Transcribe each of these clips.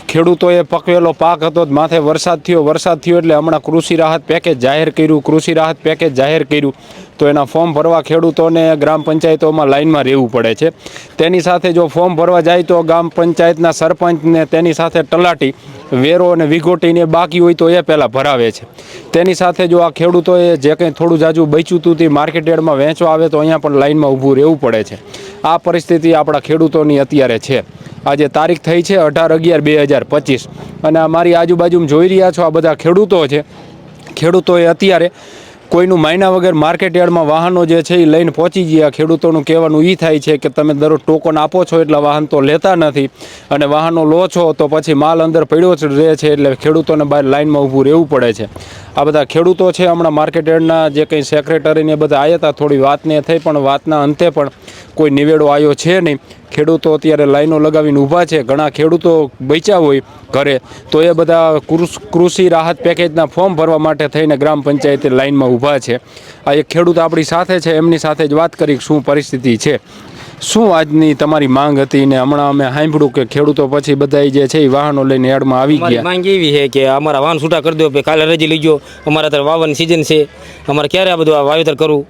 ખેડૂતોએ પકવેલો પાક હતો, માથે વરસાદ થયો એટલે હમણાં કૃષિ રાહત પેકેજ જાહેર કર્યું. તો એના ફોર્મ ભરવા ખેડૂતોને ગ્રામ પંચાયતોમાં લાઇનમાં રહેવું પડે છે. તેની સાથે જો ફોર્મ ભરવા જાય તો ગ્રામ પંચાયતના સરપંચને તેની સાથે તલાટી વેરો અને વિઘોટીને બાકી હોય તો એ પહેલાં ભરાવે છે. તેની સાથે જો આ ખેડૂતોએ જે કંઈ થોડું જાજુ બચ્યું હતું તે માર્કેટ યાર્ડમાં વેચવા આવે તો અહીંયા પણ લાઇનમાં ઊભું રહેવું પડે છે. આ પરિસ્થિતિ આપણા ખેડૂતોની અત્યારે છે. આજે તારીખ થઈ છે 18/11/2025 અને અમારી આજુબાજુમાં જોઈ રહ્યા છો આ બધા ખેડૂતો છે. ખેડૂતોએ અત્યારે કોઈનું માયના વગર માર્કેટ યાર્ડમાં વાહનો જે છે એ લઈને પહોંચી ગયા. ખેડૂતોનું કહેવાનું એ થાય છે કે તમે દરરોજ ટોકન આપો છો એટલા વાહન તો લેતા નથી અને વાહનો લો છો તો પછી માલ અંદર પડ્યો જ રહે છે, એટલે ખેડૂતોને બહાર લાઇનમાં ઊભું રહેવું પડે છે. આ બધા ખેડૂતો છે. હમણાં માર્કેટ યાર્ડના જે કંઈ સેક્રેટરીને બધા આવ્યા હતા, થોડી વાતને થઈ પણ વાતના અંતે પણ કોઈ નિવેડો આવ્યો છે નહીં. ખેડૂતો અત્યારે લાઈનો લગાવીને ઊભા છે. ઘણા ખેડૂતો બચ્યા હોય ઘરે તો એ બધા કૃષિ રાહત પેકેજના ફોર્મ ભરવા માટે થઈને ગ્રામ પંચાયતે લાઇનમાં ઊભા છે. આ એક ખેડૂત આપણી સાથે છે, એમની સાથે જ વાત કરી શું પરિસ્થિતિ છે. શું આજની તમારી માંગ હતી? ને હમણાં અમે સાંભળ્યું કે ખેડૂતો પછી બધા જે છે એ વાહનો લઈને યાર્ડમાં આવી ગયા. માંગ એવી છે કે અમારા વાહન છૂટા કરી દો, કાલે રજી લઈ ગયો. અમારા અત્યારે વાવવાની સિઝન છે, અમારે ક્યારે આ બધું વાવેતર કરવું?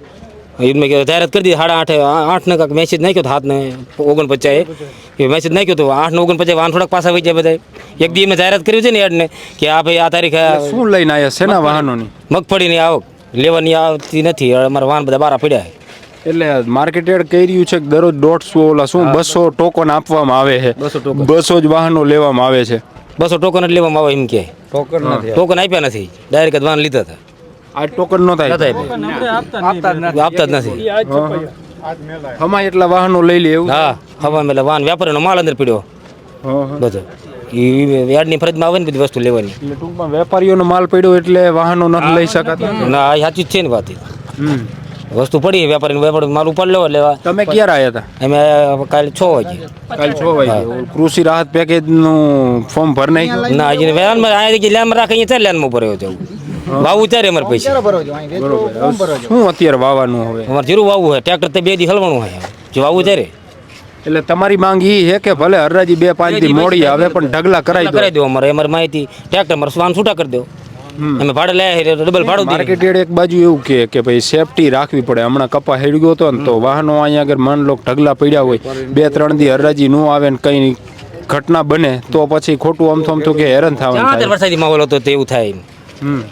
જાહેરાત કરી દીધી 8:30 કાંક મેસેજ નાખ્યો હતો 7:49 મેસેજ નાખ્યો હતો. 8:49 વાહન થોડાક પાછા વહી જાય બધા. એક દી મેં જાહેરાત કર્યું છે ને યાર્ડને કે આ ભાઈ આ તારીખે શું લઈને આવ્યા છે ને વાહનોની? મગફળીની આવક લેવાની આવતી નથી, અમારા વાહન બધા બહાર પડ્યા છે. એટલે માર્કેટ યાર્ડ કહી રહ્યું છે કે દરરોજ 150 ટોકન આપવામાં આવે છે, 200 જ વાહનો લેવામાં આવે છે. 200 ટોકન જ લેવામાં આવે એમ કે ટોકન આપ્યા નથી, ડાયરેક્ટ વાહન લીધા હતા. આ ટોકન નો થાય, આપતા જ નથી. હમણાં એટલા વાહનો લઈ લે એવું? હા, હવા એટલે વાહન વ્યાપારીનો માલ અંદર પડ્યો બધો. યાર્ડની ફરજમાં આવે ને બધી વસ્તુ લેવાની. એટલે ટૂંકમાં વેપારીઓનો માલ પડ્યો એટલે વાહનો નથી લઈ શકાતા. ના, આ સાચું જ છે ને વાત. વસ્તુ પડી વેપારી માલ ઉપાડ લેવા લેવા. તમે ક્યારે આવ્યા હતા? અમે કાલે 6 વાગે. કાલે 6 વાગે કૃષિ રાહત પેકેજ નું ફોર્મ ભર નાખ્યું? ના, હજી વેલાનમાં અહીંયા લેનમાં રાખે અહીંયા લેનમાં ભર્યો જવું. વાવું ત્યારે અમારે પૈસા. શું અત્યારે વાવવાનું હવે? અમારે જીરું વાવવું હોય, ટ્રેક્ટર તો 2 દી હલવાનું હોય, જો વાવવું ત્યારે. એટલે તમારી માંગ એ છે કે ભલે હરાજી 2-5 દી મોડી આવે પણ ઢગલા કરાવી દો. અમારે માહિતી ટ્રેક્ટર મારે વાહન છૂટા કરી દો. અમે ભાડે લે ડબલ ભાડું. માર્કેટ યાર્ડ એક બાજુ એવું કે ભાઈ સેફટી રાખવી પડે. હમણાં કપા હેડી ગયો હતો ને તો વાહનો અહીંયા આગળ માન લો ઢગલા પડ્યા હોય, 2-3 દી હરાજી ન આવે ને કઈ ઘટના બને તો પછી ખોટું અમથું કે હેરાન થવાનું. વરસાદી માહોલ હતો તો એવું થાય.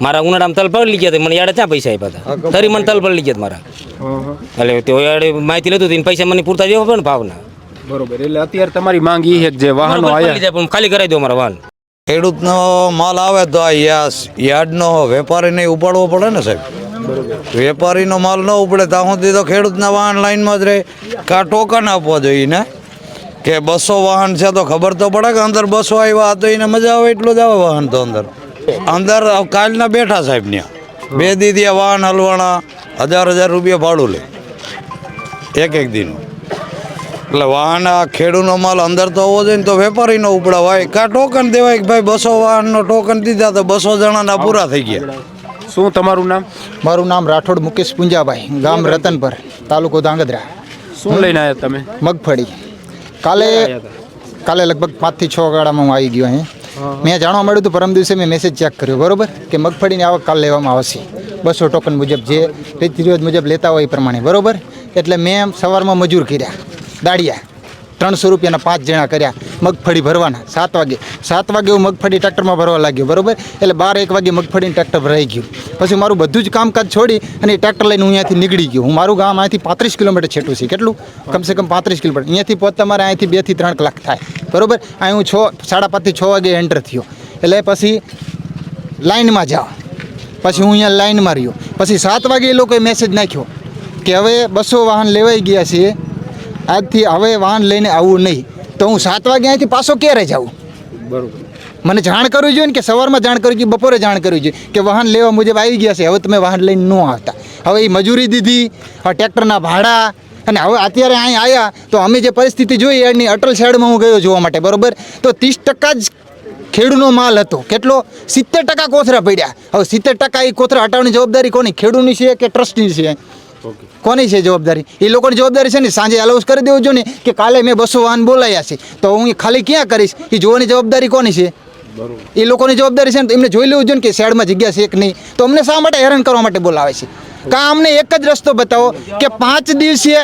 મારા ઉનાળામાં તલ પડી ગયા, મને યાડે ત્યાં પૈસા આપ્યા હતા. તરી મને તલ પડી ગયા મારા. એટલે તે યાડે માહિતી લેતું હતું, પૈસા મને પૂરતા દેવા પડે ને ભાવના. બરોબર. એટલે અત્યારે તમારી માંગ એ છે કે જે વાહનો આવ્યા ખાલી કરાવી દો મારા વાહન. ખેડૂતનો માલ આવે તો આ યાર્ડનો વેપારીને ઉપાડવો પડે ને સાહેબ. વેપારીનો માલ ન ઉપડે ત્યાં સુધી તો ખેડૂતના વાહન લાઈનમાં જ રહે. કાં ટોકન આપવા જોઈએ ને કે 200 વાહન છે તો ખબર તો પડે કે અંદર 200 આવ્યા તો એને મજા આવે એટલું જ આવે વાહન. તો અંદર કાલના બેઠા સાહેબ ત્યાં 2 દી વાહન હલવાના 1000 રૂપિયા ભાડું લે એક દિન. એટલે વાહન આ ખેડૂતનો માલ અંદર તો હોવો જોઈએ ને તો વેપારીનો ઉપડાવાય. કાં ટોકન દેવાય કે ભાઈ 200 વાહનનો ટોકન દીધા તો 200 જણાના પૂરા થઈ ગયા. શું તમારું નામ? મારું નામ રાઠોડ મુકેશ પુંજાભાઈ, ગામ રતનપર, તાલુકો ધાંગધ્રા. શું લઈને આવ્યા તમે? મગફળી. કાલે લગભગ 5 થી 6 ગાળામાં હું આવી ગયો અહીં. મેં જાણવા મળ્યું હતું પરમ દિવસે મેં મેસેજ ચેક કર્યો, બરોબર, કે મગફળીની આવક કાલ લેવામાં આવશે 200 ટોકન મુજબ, જે રીત રિવાજ મુજબ લેતા હોય એ પ્રમાણે, બરોબર. એટલે મેં સવારમાં મજૂર કર્યા, દાડિયા 300 રૂપિયાના 5 જણા કર્યા મગફળી ભરવાના. 7 વાગે હું મગફળી ટ્રેક્ટરમાં ભરવા લાગ્યો, બરોબર. એટલે 12-1 વાગે મગફળીને ટ્રેક્ટર ભરાઈ ગયું. પછી મારું બધું જ કામકાજ છોડી અને ટ્રેક્ટર લઈને હું અહીંયાથી નીકળી ગયો. મારું ગામ અહીંથી 35 કિલોમીટર છેટું છે. કેટલું? કમસે કમ 35 કિલોમીટર. અહીંયાથી પહોંચતા મારે અહીંથી 2 થી 3 કલાક થાય, બરોબર. અહીં હું 5:30 થી 6 વાગે એન્ટર થયો. એટલે પછી લાઇનમાં જાઓ. પછી હું અહીંયા લાઇનમાં રહ્યો. પછી 7 વાગે એ લોકોએ મેસેજ નાખ્યો કે હવે 200 વાહન લેવાઈ ગયા છે, આજથી હવે વાહન લઈને આવવું નહીં. તો હું 7 વાગે અહીંથી પાછો ક્યારે જાઉં? બરોબર. મને જાણ કરવી જોઈએ ને, કે સવારમાં જાણ કરવી જોઈએ, બપોરે જાણ કરવી જોઈએ કે વાહન લેવા મુજબ આવી ગયા છે, હવે તમે વાહન લઈને ન આવતા. હવે એ મજૂરી દીધી, હવે ટ્રેક્ટરના ભાડા, અને હવે અત્યારે અહીં આવ્યા તો અમે જે પરિસ્થિતિ જોઈ એની અટલ શેડમાં હું ગયો જોવા માટે, બરોબર. તો 30% જ ખેડૂતનો માલ હતો. કેટલો? 70% કોથરા પડ્યા. હવે 70% એ કોથરા હટાવવાની જવાબદારી કોની? ખેડૂતની છે કે ટ્રસ્ટની છે? કોની છે જવાબદારી? એ લોકોની જવાબદારી છે ને સાંજે અલાઉન્સ કરી દેવું જોઈએ ને કે કાલે મેં 200 વાહન બોલાયા છે તો હું ખાલી ક્યાં કરીશ? એ જોવાની જવાબદારી કોની છે? એ લોકોની જવાબદારી છે ને એમને જોઈ લેવું જોઈએ ને કે શેડમાં જગ્યા છે કે નહીં. તો અમને શા માટે હેરાન કરવા માટે બોલાવે છે? કાં અમને એક જ રસ્તો બતાવો કે 5 દિવસે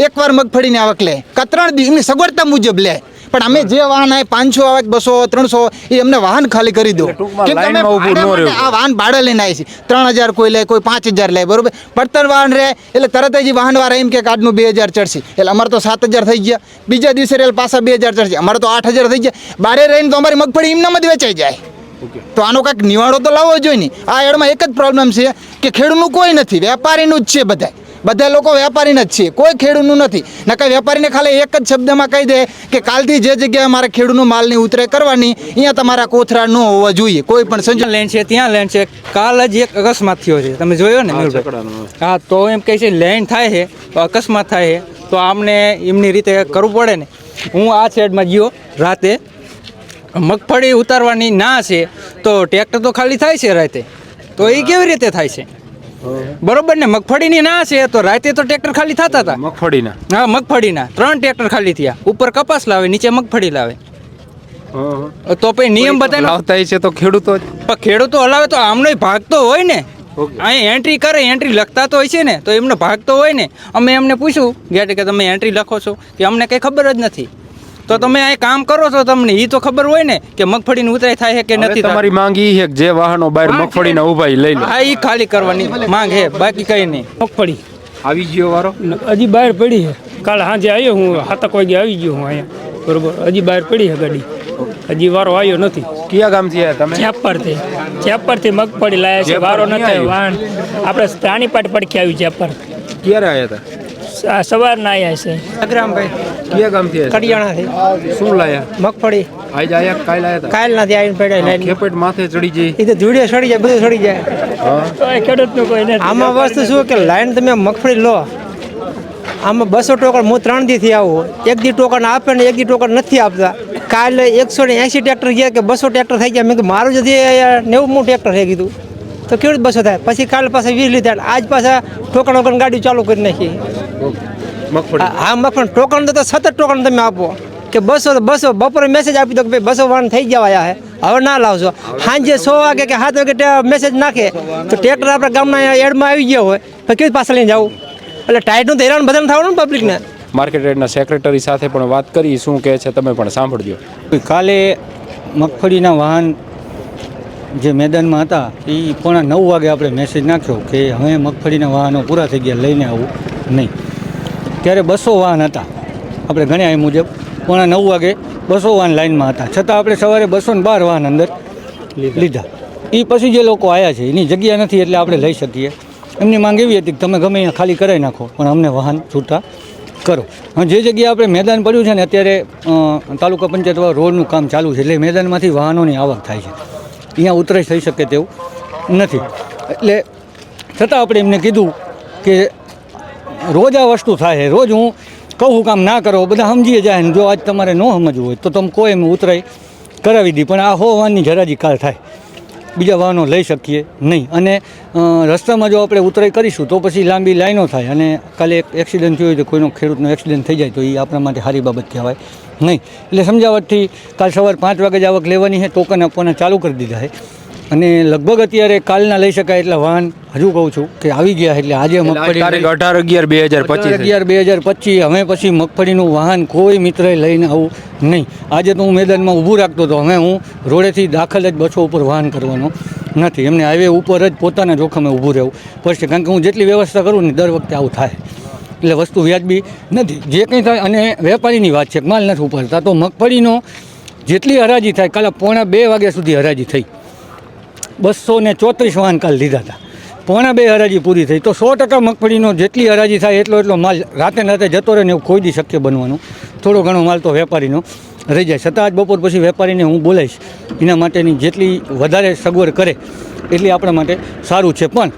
એકવાર મગફળીની આવક લે, કાં 3 દિવસ એમની સગવડતા મુજબ લે. પણ અમે જે વાહન આવે 500 આવે 200 300 એ અમને વાહન ખાલી કરી દો. ટૂંકમાં કેમ કે અમે લાઈનમાં ઊભું ન ભાડા રહેવું. માટે આ વાહન ભાડે લઈને આવી છે. 3000 કોઈ લે, કોઈ 5000 લે, બરોબર. પડતર વાહન રહે એટલે તરત જ વાહનવાળા એમ કે આજનું 2000 ચડશે એટલે અમારે તો 7000 થઈ ગયા. બીજા દિવસે રેલ પાછા 2000 ચડશે, અમારે તો 8000 થઈ ગયા. બારે રહીને તો અમારી મગફળી એમનામાં જ વેચાઈ જાય. તો આનો કાંઈક નિવાડો તો લાવવો જોઈએ ને. આ એડમાં એક જ પ્રોબ્લેમ છે કે ખેડૂતનું કોઈ નથી, વેપારીનું જ છે. બધા લોકો વેપારીના જ છે, કોઈ ખેડૂતનું નથી. નકા વેપારીને ખાલી એક જ શબ્દમાં કહી દે કે કાલથી જે જગ્યાએ મારે ખેડૂતનું માલની ઉતરે કરવાની અહીંયા તમારા કોથરા ન હોવા જોઈએ. કોઈ પણ સંજોગ લેન્ડ છે ત્યાં લેન્ડ છે. કાલ જ એક અકસ્માત થયો છે, તમે જોયો ને મેહુલભાઈ? હા, તો એમ કહે છે લેન્ડ થાય છે તો અકસ્માત થાય છે તો આમને એમની રીતે કરવું પડે ને. હું આ સાઈડમાં ગયો રાતે, મગફળી ઉતારવાની ના છે તો ટ્રેક્ટર તો ખાલી થાય છે રાતે, તો એ કેવી રીતે થાય છે? બરોબર ને, મગફળીની ના છે તો રાતે તો ટ્રેક્ટર ખાલી થતા હતા. મગફળીના હા, મગફળીના 3 ટ્રેક્ટર ખાલી થયા. ઉપર કપાસ લાવે, નીચે મગફળી લાવે. તો પછી નિયમ બતાવી લાવતા છે તો ખેડૂતો જ. પણ ખેડૂતો હલાવે તો આમનો ભાગ તો હોય ને. અહીં એન્ટ્રી કરે, એન્ટ્રી લખતા તો હોય છે ને, તો એમનો ભાગ તો હોય ને. અમે એમને પૂછ્યું ગયા કે તમે એન્ટ્રી લખો છો કે અમને કંઈ ખબર જ નથી. તો તમે અહીં કામ કરો છો, તમને એ તો ખબર હોય ને કે મગફળીની ઉતરાઈ થાય છે કે હવે નથી. તમારી માંગ ઈ છે કે જે વાહનો બહાર મગફળીના ઊભા ઈ લઈ લો. હા, એ ખાલી કરવાની માંગ છે, બાકી કંઈ નહીં. મગફળી આવી ગયો વારો. હજી બહાર પડી છે. કાલે સાંજે આવ્યો હું 7 વાગે આવી ગયો હું અહીંયા, બરોબર. હજી બહાર પડી છે ગાડી, હજી વારો આવ્યો નથી. કયા ગામથી આવ્યા તમે? ચેપરથી મગફળી લાયા છે, વારો નથી. વાહન આપણે રાણીપાટ પડખે આવી ચેપર. ક્યારે આવ્યા હતા? સવારના આવ્યા છે. અગ્રામભાઈ કયા ગામથી આવ્યા? કડિયાણાથી શું લાયા? મગફળી આજ આયા કાલ આયા હતા? કાલ નથી આવીને પડ્યા. ખેપેટ માથે ચડી જઈ. એ તો ધૂળે સડી જાય, બધું સડી જાય. તો એ ખેડૂતનું કોઈ નથી. આમાં વસ્તુ શું કે લાઈન તમે મગફળી લો, આમાં 200 ટોકન હું 3 દીથી આવું, એક દી ટોકન આપે ને એક દી ટોકન નથી આપતા. કાલે 180 ટ્રેક્ટર ગયા કે 200 ટ્રેક્ટર થઈ ગયા. મેં કીધું મારું যদি 90 ટ્રેક્ટર થઈ કીધું તો કેવું 200 થાય. પછી કાલ પાછા 20 લીધા, આજ પાછા ટોકન વગર ગાડી ચાલુ કરી નાખી. મગફળી હા, મગફળી ટોકન તો સતત ટોકન તમે આપો કે 200 બપોરે મેસેજ આપી દો કે ભાઈ 200 વાહન થઈ જવા છે, હવે ના લાવશો. સાંજે 6 વાગે કે 7 વાગે મેસેજ નાખે તો ટ્રેક્ટર આપણા ગામના એડમાં આવી ગયો હોય તો કેવી પાછા લઈને જવું? એટલે ટાઈટનું તો હેરાન બધાને થવાનું ને પબ્લિકને. માર્કેટ યાર્ડના સેક્રેટરી સાથે પણ વાત કરી, શું કહે છે તમે પણ સાંભળજો. કાલે મગફળીના વાહન જે મેદાનમાં હતા એ 9:15 વાગે આપણે મેસેજ નાખ્યો કે હવે મગફળીના વાહનો પૂરા થઈ ગયા, લઈને આવું નહીં. ત્યારે 200 વાહન હતા, આપણે ગણ્યા એ મુજબ 9:15 વાગે 200 વાહન લાઇનમાં હતા. છતાં આપણે સવારે 212 વાહન અંદર લીધા. એ પછી જે લોકો આવ્યા છે એની જગ્યા નથી એટલે આપણે લઈ શકીએ. એમની માંગ એવી હતી કે તમે ગમે અહીંયા ખાલી કરાવી નાખો પણ અમને વાહન છૂટા કરો. જે જગ્યાએ આપણે મેદાન પડ્યું છે ને અત્યારે તાલુકા પંચાયત રોડનું કામ ચાલુ છે એટલે મેદાનમાંથી વાહનોની આવક થાય છે. અહીંયા ઉતરાઈ થઈ શકે તેવું નથી. એટલે છતાં આપણે એમને કીધું કે રોજ આ વસ્તુ થાય છે, રોજ હું કહું કામ ના કરો, બધા સમજીએ જાય ને જો આજ તમારે ન સમજવું હોય તો તમે કોઈ એમ ઉતરાઈ કરાવી દી. પણ આ 100 વાહનની જરાજી કાલ થાય, બીજા વાહનો લઈ શકીએ નહીં. અને રસ્તામાં જો આપણે ઉતરાઈ કરીશું તો પછી લાંબી લાઈનો થાય અને કાલે એક એક્સિડન્ટ થયો હોય તો કોઈનો ખેડૂતનો એક્સિડન્ટ થઈ જાય તો એ આપણા માટે સારી બાબત કહેવાય નહીં. એટલે સમજાવટથી કાલ સવારે 5 વાગે જ આવક લેવાની છે, ટોકન આપવાના ચાલુ કરી દીધા છે. અને લગભગ અત્યારે કાલના લઈ શકાય એટલા વાહન હજુ કહું છું કે આવી ગયા. એટલે આજે મગફળી 18/11/2025 હવે પછી મગફળીનું વાહન કોઈ મિત્રએ લઈને આવું નહીં. આજે તો હું મેદાનમાં ઊભું રાખતો હતો, હવે હું રોડેથી દાખલ જ બસો ઉપર વાહન કરવાનો નથી. એમને હાઈવે ઉપર જ પોતાના જોખમે ઊભું રહેવું પડશે, કારણ કે હું જેટલી વ્યવસ્થા કરું ને દર વખતે આવું થાય. એટલે વસ્તુ વ્યાજબી નથી જે કંઈ થાય. અને વેપારીની વાત છે, માલ નથી ઉપાડતા તો મગફળીનો જેટલી હરાજી થાય, કાલે 1:15 વાગ્યા સુધી હરાજી થઈ. 234 વાહન કાલ લીધા હતા, 1:15 હરાજી પૂરી થઈ. તો 100% મગફળીનો જેટલી હરાજી થાય એટલો માલ રાતે જતો રહે ને એવું કોઈ દી શક્ય બનવાનું. થોડો ઘણો માલ તો વેપારીનો રહી જાય. છતાં આજ બપોર પછી વેપારીને હું બોલાવીશ, એના માટેની જેટલી વધારે સગવડ કરે એટલી આપણા માટે સારું છે. પણ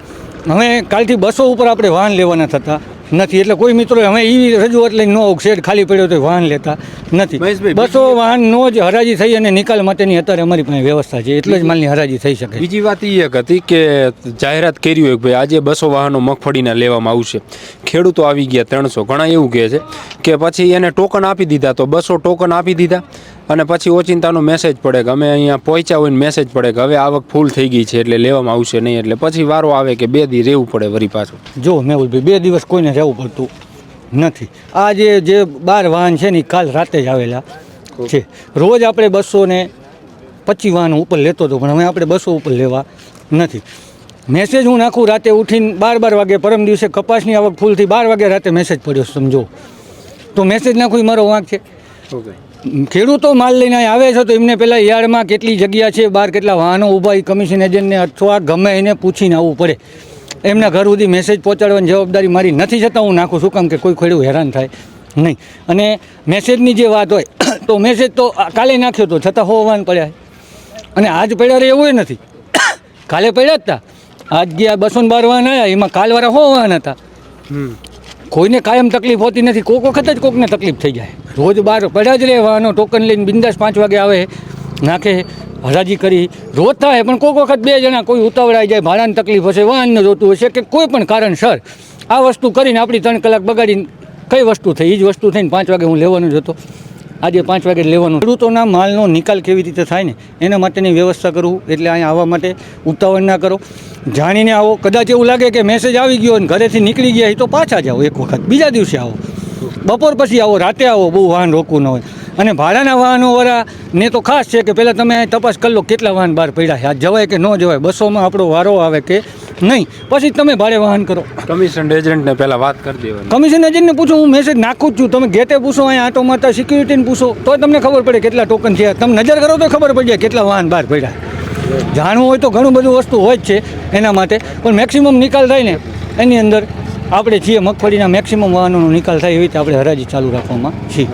હવે કાલથી 200 ઉપર આપણે વાહન લેવાના થતા નથી. એટલે કોઈ મિત્રો અમે એવી રજૂઆત લઈને ન આવું શેડ ખાલી પડ્યો તો વાહન લેતા નથી. મહેશભાઈ, બસો વાહનનો જ હરાજી થઈ અને નિકાલ માટેની અત્યારે અમારી પાસે વ્યવસ્થા છે, એટલે જ માલની હરાજી થઈ શકે. બીજી વાત એ એક હતી કે જાહેરાત કરી હોય કે ભાઈ આજે 200 વાહનો મગફળીના લેવામાં આવશે, ખેડૂતો આવી ગયા 300, ઘણા એવું કહે છે કે પછી એને ટોકન આપી દીધા, તો 200 ટોકન આપી દીધા અને પછી ઓચિંતાનો મેસેજ પડે કે અમે અહીંયા પહોંચ્યા હોય ને મેસેજ પડે કે હવે આવક ફૂલ થઈ ગઈ છે એટલે લેવામાં આવશે નહીં, એટલે પછી વારો આવે કે 2 દી રહેવું પડે વરી પાછું. જો મેહુલભાઈ, 2 દિવસ કોઈને રહેવું પડતું નથી. આ જે 12 વાહન છે ને કાલ રાતે જ આવેલા છે. રોજ આપણે 225 વાહન ઉપર લેતો હતો, પણ હવે આપણે 200 ઉપર લેવા નથી. મેસેજ હું નાખું રાતે ઉઠીને 12 વાગે, પરમ દિવસે કપાસની આવક ફૂલ થઈ 12 વાગે રાતે મેસેજ પડ્યો, સમજો તો મેસેજ નાખું એ મારો વાંક છે. ખેડૂતો માલ લઈને આવે છે તો એમને પહેલાં યાર્ડમાં કેટલી જગ્યા છે, બહાર કેટલા વાહનો ઊભા, એ કમિશન એજન્ટને અથવા ગમે એને પૂછીને આવવું પડે. એમના ઘર સુધી મેસેજ પહોંચાડવાની જવાબદારી મારી નથી, છતાં હું નાખું. શું કામ કે કોઈ ખેડૂત હેરાન થાય નહીં. અને મેસેજની જે વાત હોય તો મેસેજ તો કાલે નાખ્યો હતો, છતાં હોવાન પડ્યા. અને આજ પડ્યા રહે એવું નથી, કાલે પડ્યા જ હતા. આજ ગયા 212 વાહન આવ્યા, એમાં કાલવાળા હોવાન હતા. કોઈને કાયમ તકલીફ હોતી નથી, કોઈક વખત જ કોઈકને તકલીફ થઈ જાય. રોજ 12 પડ્યા જ રહેવાનો, ટોકન લઈને બિંદાસ 5 વાગે આવે, નાખે, હરાજી કરી, રોજ થાય. પણ કોઈક વખત 2 જણા કોઈ ઉતાવળાઈ જાય, ભાડાની તકલીફ હશે, વાહનને જોતું હશે કે કોઈ પણ કારણસર આ વસ્તુ કરીને આપણી 3 કલાક બગાડીને કઈ વસ્તુ થઈ, એ જ વસ્તુ થઈને 5 વાગે હું લેવાનું જ હતો, આજે 5 વાગે લેવાનું. ખેડૂતોના માલનો નિકાલ કેવી રીતે થાય ને એના માટેની વ્યવસ્થા કરવું. એટલે અહીંયા આવવા માટે ઉતાવળ ના કરો, જાણીને આવો. કદાચ એવું લાગે કે મેસેજ આવી ગયો અને ઘરેથી નીકળી ગયા તો પાછા જાઓ, એક વખત બીજા દિવસે આવો, બપોર પછી આવો, રાતે આવો, બહુ વાહન રોકવું ન હોય. અને ભાડાના વાહનોવાળાને તો ખાસ છે કે પહેલાં તમે તપાસ કરી લો કેટલા વાહન બહાર પડ્યા છે, આ જવાય કે ન જવાય, 200માં આપણો વારો આવે કે નહીં, પછી તમે ભાડે વાહન કરો. કમિશન એજન્ટને પહેલાં વાત કરી દેવાની. કમિશન એજન્ટને પૂછો, હું મેસેજ નાખું જ છું. તમે ગેટે પૂછો, અહીંયા આટો મારતા સિક્યુરિટીને પૂછો, તો તમને ખબર પડે કેટલા ટોકન થયા. તમે નજર કરો તો ખબર પડી જાય કેટલા વાહન બહાર પડ્યા. જાણવું હોય તો ઘણું બધું વસ્તુ હોય જ છે એના માટે, પણ મેક્સિમમ નિકાલ થાય ને એની અંદર આપણે છીએ મગફળીના મેક્સિમમ વાહનોનો નિકાલ થાય એવી રીતે આપણે હરાજી ચાલુ રાખવામાં છીએ.